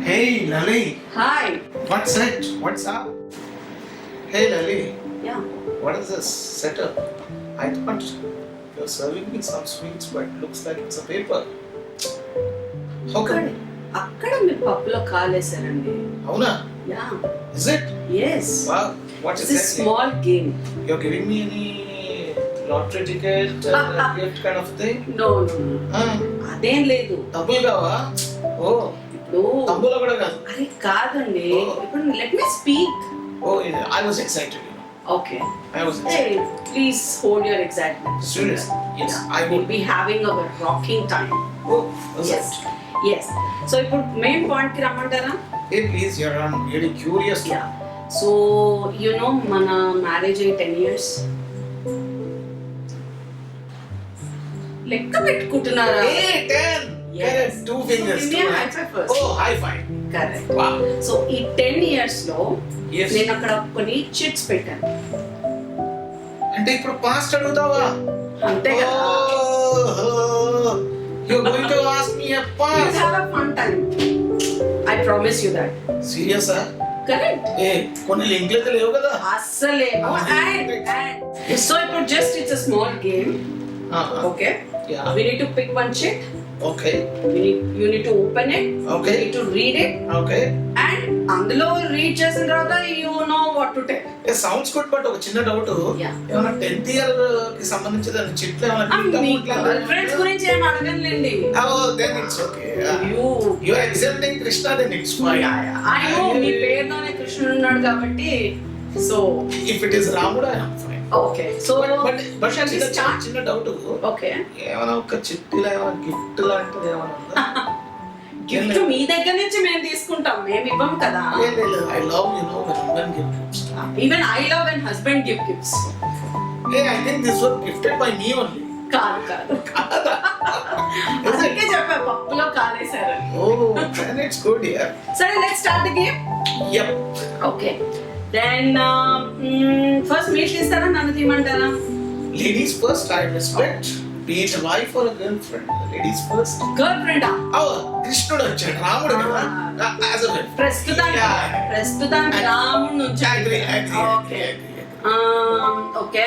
Hey Lali, Hi. what's it? What's up? Hey Lali, Yeah. what is this setup? I thought you're serving me some sweets, but looks like it's a paper. How come? అక్కడ మీరు పప్పులో కాలేసారండి. Avuna, yeah is it? Yes Wow, what it's is a that? Small game. You're giving me any lottery ticket, gift kind of thing? No no అదేం లేదు. డబ్బులు కావా? ఓ, ఇప్పుడు డబ్బులు కూడా కాదు. అది కాదండి. Oh. ఇప్పుడు let me speak. Oh, I was excited. Okay. I was Hey, excited. please hold your excitement. Serious? Yes, I We'll would. be having our rocking time. Oh, was Yes. it? Yes. So ఇప్పుడు main point కి రమ్మంటారా? Hey, please, I'm really curious. Yeah. So you know మన marriage అయ్యి 10 years. లెక్క పెట్టుకుంటున్నారా? Hey, 10! Yes. Correct, 2 fingers. Give me a high five first. Oh, high five. Correct. Wow. So ఈ 10 years లో Yes. నేను అక్కడ కొన్ని చిట్స్ పెట్టాను. అంటే ఇప్పుడు పాస్ట్ అడుగుతావా? అంతే కదా. Oh, you're going to ask me a You past. have a fun time. I promise you that. Serious ah? Correct. ఏ కొన్ని లింక్లు అయితే లేవు కదా? అస్సలేమో. And so ఇప్పుడు just it's a small game. Okay. Yeah. We need to pick one chit. Okay. You need to open it. Okay. You need to read it. Okay. And అందులో read చేసిన తర్వాత you know what to take. A sounds good but ఒక చిన్న doubt. Yeah. ఏమైనా 10th year కి సంబంధించిన చిట్లు ఏమైనా friends గురించి ఏం అడగనులేండి. Oh, then it's okay. You are accepting Krishna, then it's fine. I know మీ పేరులోనే కృష్ణుడు ఉన్నాడు కాబట్టి so If it is Ramuda, I am fine. Okay. So But shall we start? చిన్న డౌట్. ఓకే. ఏమైనా ఒక చిట్టిలో ఏమైనా గిఫ్ట్ లాంటిది ఏమైనా ఉందా? గిఫ్ట్ మీ దగ్గర నుంచి మేము తీసుకుంటాం, మేము ఇవ్వం కదా. I love, when women give gifts. Even I love and husband gift gifts. Hey, I think this was gifted by me only. కాదు అందుకే చెప్పా పప్పులో కాలేసారని. Oh, then it's good, yeah. సరే let's start the game. Yep. Okay then first మీరు తీస్తారా నన్ను తీయమంటారా? Ladies first, I respect. Be it a wife or a girlfriend. Ladies first. Girl ఫ్రెండా? కృష్ణుడు వచ్చాడు, రాముడు కదా. As a girl. ప్రస్తుతం రాముడు నుంచి. Agree. Okay okay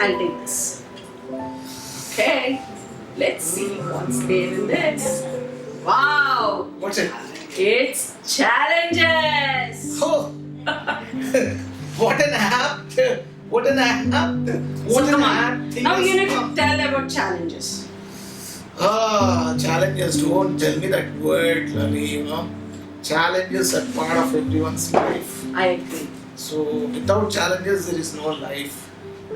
I'll take this. Okay, let's see what's there in this. Wow, What's it? it's challenges. Oh. What an app. What an app. So come on, now you need to tell about challenges. Challenges. Don't tell me that word, Lali, Challenges are part of everyone's life. I agree. So without challenges there is no life.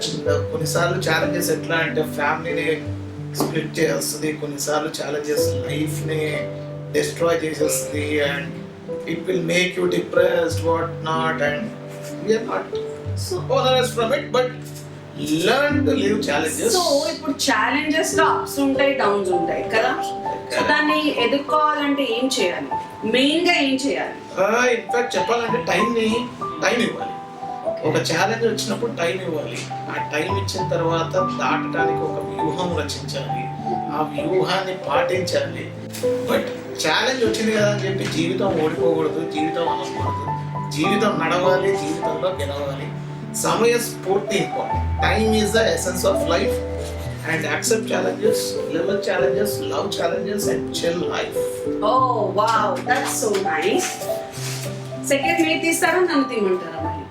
And కొన్నిసార్లు challenges ఎట్లా అంటే ఫ్యామిలీని split చేస్తుంది, కొన్నిసార్లు challenges లైఫ్ని destroy చేసేస్తుంది and it will make you depressed what not and we are not so owners from it but learn to live challenges. So ఇప్పుడు challenges లో అప్స్ ఉంటాయి, డౌన్స్ ఉంటాయి కదా. సో దాన్ని ఎదుర్కోవాలంటే ఏం చేయాలి, మెయిన్ గా ఏం చేయాలి? ఇన్ఫాక్ట్ చెప్పాలంటే టైం ఇవ్వాలి. ఒక ఛాలెంజ్ వచ్చినప్పుడు టైం ఇవ్వాలి. ఆ టైం ఇచ్చిన తర్వాత దాటడానికి ఒక వ్యూహం రచించాలి, ఆ వ్యూహాన్ని పాటించాలి. బట్ ఛాలెంజ్ వచ్చింది కదా అని చెప్పి జీవితం ఓడిపోకూడదు, జీవితం అనకూడదు. జీవితం నడవాలి, జీవితంలో గెలవాలి. సమయస్ఫూర్తి important. Time is the essence of life and accept challenges, live with challenges, love challenges and chill life. Oh wow, that's so nice. Second మీరు తీస్తారా నన్ను తీయమంటారా? మరి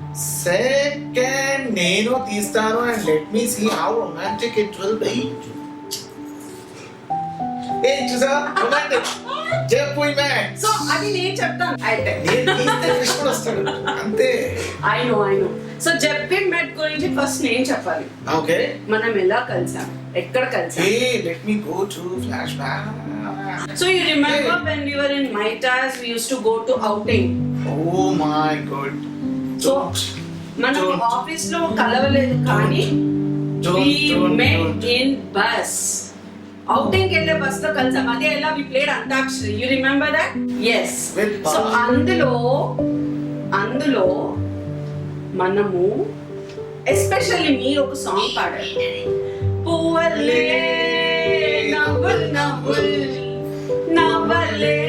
సెకండ్ నేను తీస్తాను and let me see how romantic it will be. Hey, చూసా romantic. చెప్పు ఇమే. So అది నేను చెప్తాను. నేను తీస్తే కృష్ణుడు వస్తాడు అంతే. I know. సో జెప్పి మెట్ గురించి ఫస్ట్ నేను చెప్పాలి. ఓకే. మనం ఎలా కలిసాం, ఎక్కడ కలిసాం? Hey, let me go to flashback. So you remember when we were in Maitas, we used to go to outing. Oh my god. So మనం ఆఫీస్ లో కలవలేదు కానీ we met in bus. outing వెళ్ళే బస్ లో కలిసాం. అదే ఎలా we played antakshari. You remember that? Yes. So అందులో మనము ఎస్పెషల్లీ మీరు ఒక సాంగ్ పాడారు. పువ్వలే నవ్వుల్ నవ్వుల్ నవ్వలే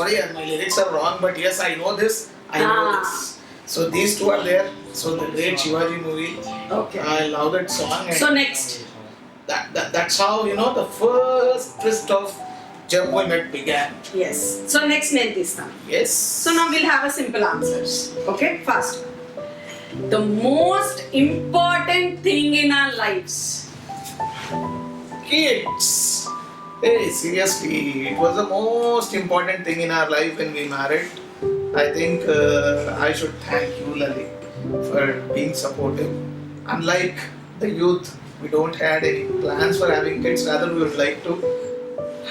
sorry, my lyrics are wrong, but yes, I know this. I know this. So these two are there. So the great Shivaji movie. Okay. I love that song. And So next. that's how the first twist of Jab We Met began. Yes. So next name this time. Yes. So now we'll have a simple answers. Okay, fast. The most important thing in our lives. Kids. Hey, seriously, it was the most important thing in our life when we married. I think I should thank you, Lali, for being supportive. Unlike the youth, we don't had any plans for having kids. Rather, we would like to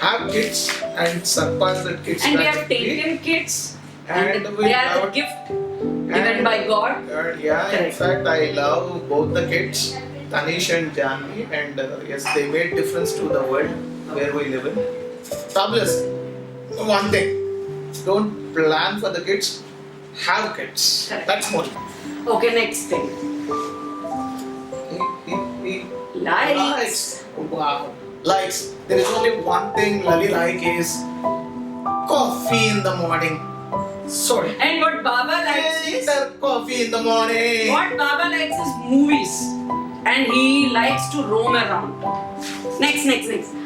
have kids and surpass the kids. And we have trajectory. taken kids. And we they are a loved- gift given by God. Yeah, in Correct. fact, I love both the kids, Tanish and Janvi, and yes, they made difference to the world where we live in. Fabulous. One thing, don't plan for the kids, have kids. Correct. That's more. Okay, next thing. Likes. Wow. Likes. There is only one thing Lali like is coffee in the morning. Sorry. And what Baba likes is Coffee in the morning. what Baba likes is movies, and he likes to roam around. Next.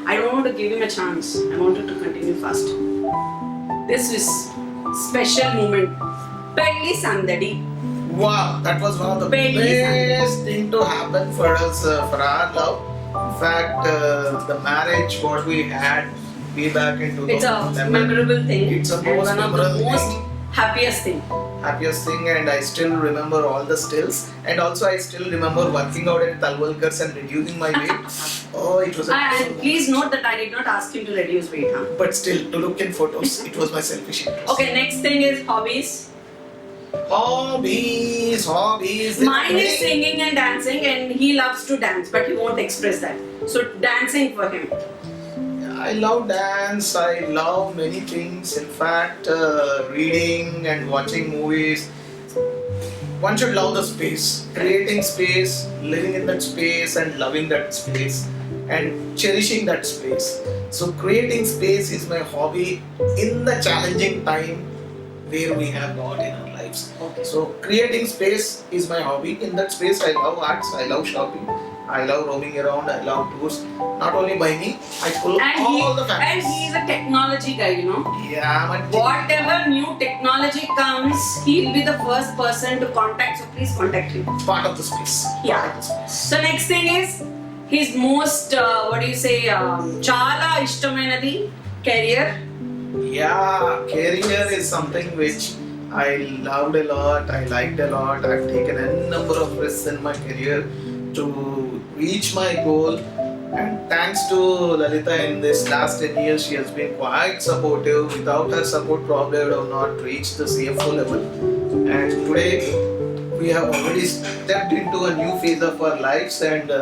I don't want to give him a chance. I wanted to continue fast. This is special moment. Pelli Sandadi. Wow, that was one of the Very best thing to happen for us, for our love. In fact, the marriage what we had way back in It's a 2011. memorable thing. It's a and most one of the memorable most thing. happiest thing. Happiest thing, and I still remember all the stills, and also I still remember working out at Talwalkar's and reducing my weight. Oh, it was a And please note that I did not ask him to reduce weight, huh? but still, to look in photos, it was my selfish interest. Okay, next thing is hobbies. Hobbies. Mine is singing and dancing, and he loves to dance, but he won't express that. So dancing for him. I love dance, I love many things. In fact, reading and watching movies. One should love the space, creating space, living in that space, and loving that space, and cherishing that space. So, creating space is my hobby in the challenging time where we have got in our lives. Okay. So, creating space is my hobby. In that space, I love arts, I love shopping, I love roaming around, I love tours. Not only by me, I pull all the And families. he is a technology guy, you know. Yeah, but Whatever new technology comes, he'll be the first person to contact. So please contact him. part of the space. Yeah. Part of the space. So next thing is his most chala ishtaminadi career. Yeah, career is something which I loved a lot, I liked a lot. I've taken a number of risks in my career to reach my goal. And thanks to Lalita in this last 10 years, she has been quite supportive. Without her support, probably I would have not reached the CFO level. And today, we have already stepped into a new phase of our lives and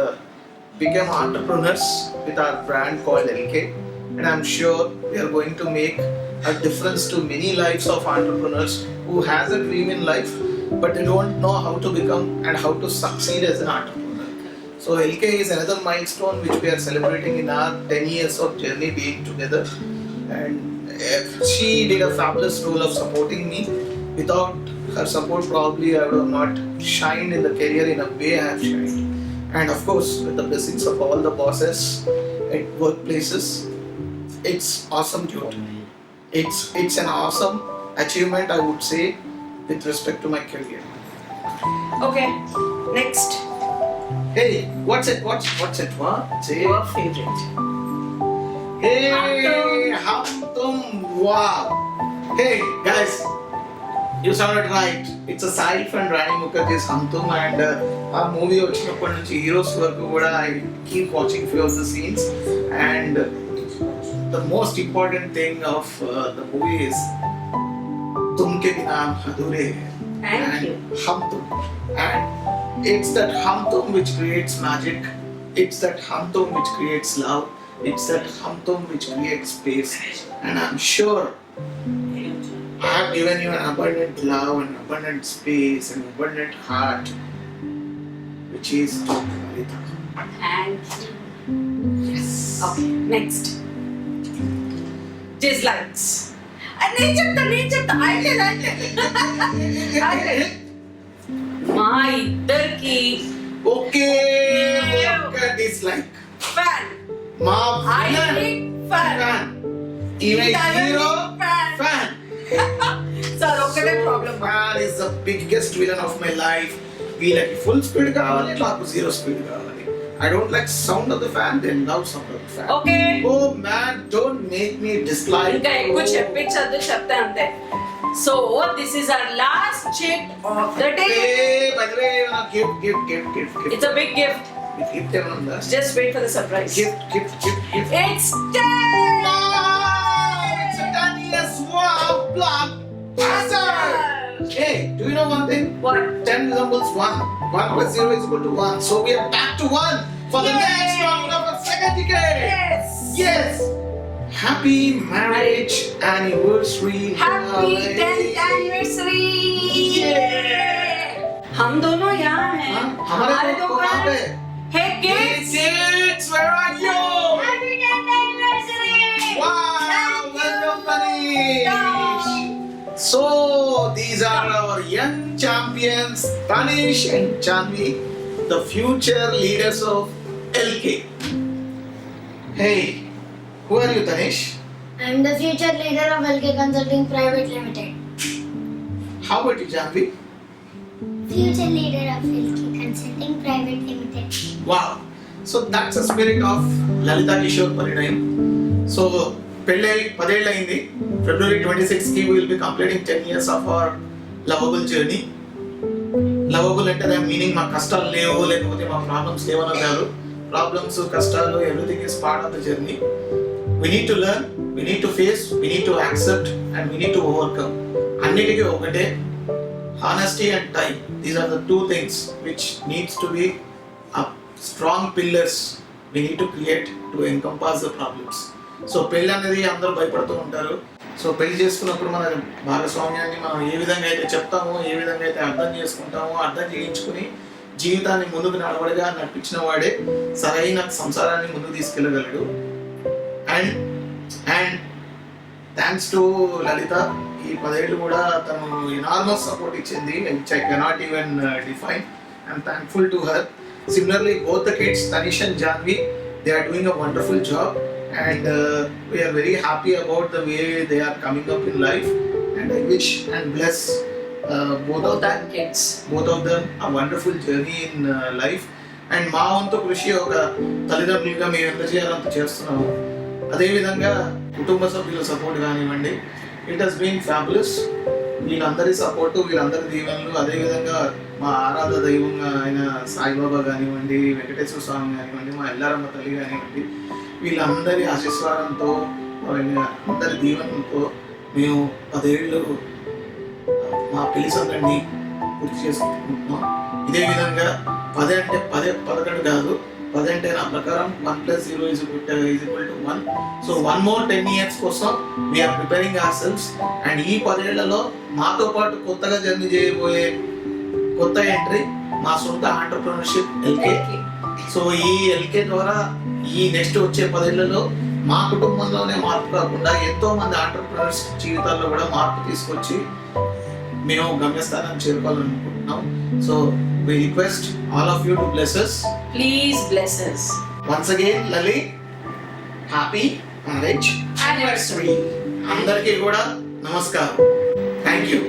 become entrepreneurs with our brand called LK. And I'm sure we are going to make a difference to many lives of entrepreneurs who has a dream in life, but they don't know how to become and how to succeed as an entrepreneur. So LK is another milestone which we are celebrating in our 10 years of journey being together. And she did a fabulous role of supporting me. Without her support, probably I would have not shined in the career in a way I have shined. And of course, with the blessings of all the bosses at workplaces, it's awesome, dude. It's an awesome achievement, I would say, with respect to my career. Okay, next. Hey, what's it? What? Say. Your favorite. Hey, Hum Tum. Wow. Hey, guys, you saw it right. It's a Saif and Rani Mukherjee's Hum Tum, and our movie వచ్చినప్పటి నుంచి heroes వరకు కూడా I keep watching few of the scenes, and the most important thing of the movie is Tumke Bina Adhure Thank you. Hum Tum. And it's that Hum Tum which creates magic. It's that Hum Tum which creates love. It's that Hum Tum which creates space. And I'm sure I have given you an abundant love, an abundant space, an abundant heart, which is Lalita. And yes. Okay, next. Dislikes. నేను చెప్తా అయితే మా ఇద్దరికి okay ఒక్క dislike fan మా I hate fan. Fan ఈమె hero fan sir ఒక్కటే problem fan is the biggest villain of my life. వీళ్ళకి ఫుల్ స్పీడ్ కావాలి, నాకు జీరో స్పీడ్ కావాలి. I don't like sound of the fan, they love sound of the fan. Okay. Oh man, don't make me dislike. ఇంకా ఎక్కువ చెప్తే అంతే. So this is our last chit of the day. Hey, by the way, gift. It's a big gift. Gift everyone does. Just wait for the surprise. Gift. It's 10. Oh, it's a 10 years wow block. Awesome. Hey, do you know one thing? What? 10 resembles 1. 1 plus 0 is equal to 1. So we are back to 1 for the Yay! next round of our second decade. Yes. Happy marriage anniversary. Happy darling. 10th anniversary. Yeah. हम दोनों यहाँ हैं. हाँ, हमारे दो कहाँ पे? Hey Hey kids. kids, where are you? Happy 10th anniversary. Wow, welcome Tanish. So these are our young champions, Tanish and Janvi, the future leaders of LK. Hey, who are you, Tanish? I am the future leader of LK Consulting Private Limited. How about you, Janvi? Future leader of LK Consulting Private Limited. Wow. So that's the spirit of Lalita Kishore Parinayam. So పెళ్ళై 10 ఏళ్ళు అయింది. February 26 కి we will be completing 10 years of our lovable journey. Lovable అంటే దాని meaning మా కష్టాలు లేవు లేకపోతే మా ప్రాబ్లమ్స్ లేవని కాదు. ప్రాబ్లమ్స్ కష్టాలు everything is part of the journey. We need to learn, we need to face, we need to accept and we need to overcome. అన్నిటికీ ఒకటే honesty and time. These are the two things which needs to be strong pillars we need to create to encompass the problems. So పెళ్ళి అనేది అందరూ భయపడుతూ ఉంటారు. So పెళ్లి చేసుకున్నప్పుడు మన భాగస్వామ్యాన్ని మనం ఏ విధంగా అయితే చెప్తామో, ఏ విధంగా అయితే అర్థం చేసుకుంటామో, అర్థం చేయించుకుని జీవితాన్ని ముందుకు నడవడిగా నడిపించిన వాడే సరైన సంసారాన్ని ముందుకు తీసుకెళ్ళగలడు. అండ్ థ్యాంక్స్ టు లలిత, ఈ 10 ఏళ్ళు కూడా తను ఎనార్మస్ సపోర్ట్ ఇచ్చింది, which I cannot even define. I'm thankful to her. Similarly, both the kids, Tanish and Janvi, they are doing a wonderful job. And we are very happy about the way they are coming up in life, and I wish and bless both of them kids. Both of them a wonderful journey in life. And మా వంతు కృషి ఒక తల్లిదండ్రులుగా మేము ఎంత చేయాలో అంత చేస్తున్నాము. అదేవిధంగా కుటుంబ సభ్యుల సపోర్ట్ కానివ్వండి, ఇట్ హస్ బీన్ ఫ్యాబులస్. వీళ్ళందరి సపోర్టు, వీళ్ళందరి దీవెనలు, అదేవిధంగా మా ఆరాధ దైవంగా ఆయన సాయిబాబా కానివ్వండి, వెంకటేశ్వర స్వామి కానివ్వండి, మా ఎల్లారమ్మ తల్లి కానివ్వండి, వీళ్ళందరి ఆశీస్వాదంతో, అందరి దీవెనలతో మేము 10 ఏళ్ళు మా పెళ్లి సందడిని పూర్తి చేసుకుంటున్నాం. ఇదే విధంగా 10 అంటే 11 కాదు, 10 అంటే నా ప్రకారం 1 + 0 = 1. సో 1 more 10 years కోసం we are preparing our selves. And ఈ 10 ఏళ్లలో మాతో పాటు కొత్తగా జర్నీ చేయబోయే కొత్త ఎంట్రీ మా సొంత ఆంటర్‌ప్రెన్యూర్‌షిప్ ఎల్కే. సో ఈ ఎల్కే ద్వారా ఈ నెక్స్ట్ వచ్చే 10 ఏళ్లలో మా కుటుంబంలోనే మార్పు కాకుండా ఎంతో మంది ఆంటర్‌ప్రెన్యూర్స్ జీవితాల్లో కూడా మార్పు తీసుకొచ్చి మేము గమ్యస్థానాన్ని చేరుకోవాలనుకుంటున్నాం. So we request all of you to bless us. Please bless us. Once again, Lali, happy marriage Anniversary. అందరికీ కూడా నమస్కారం. Thank you.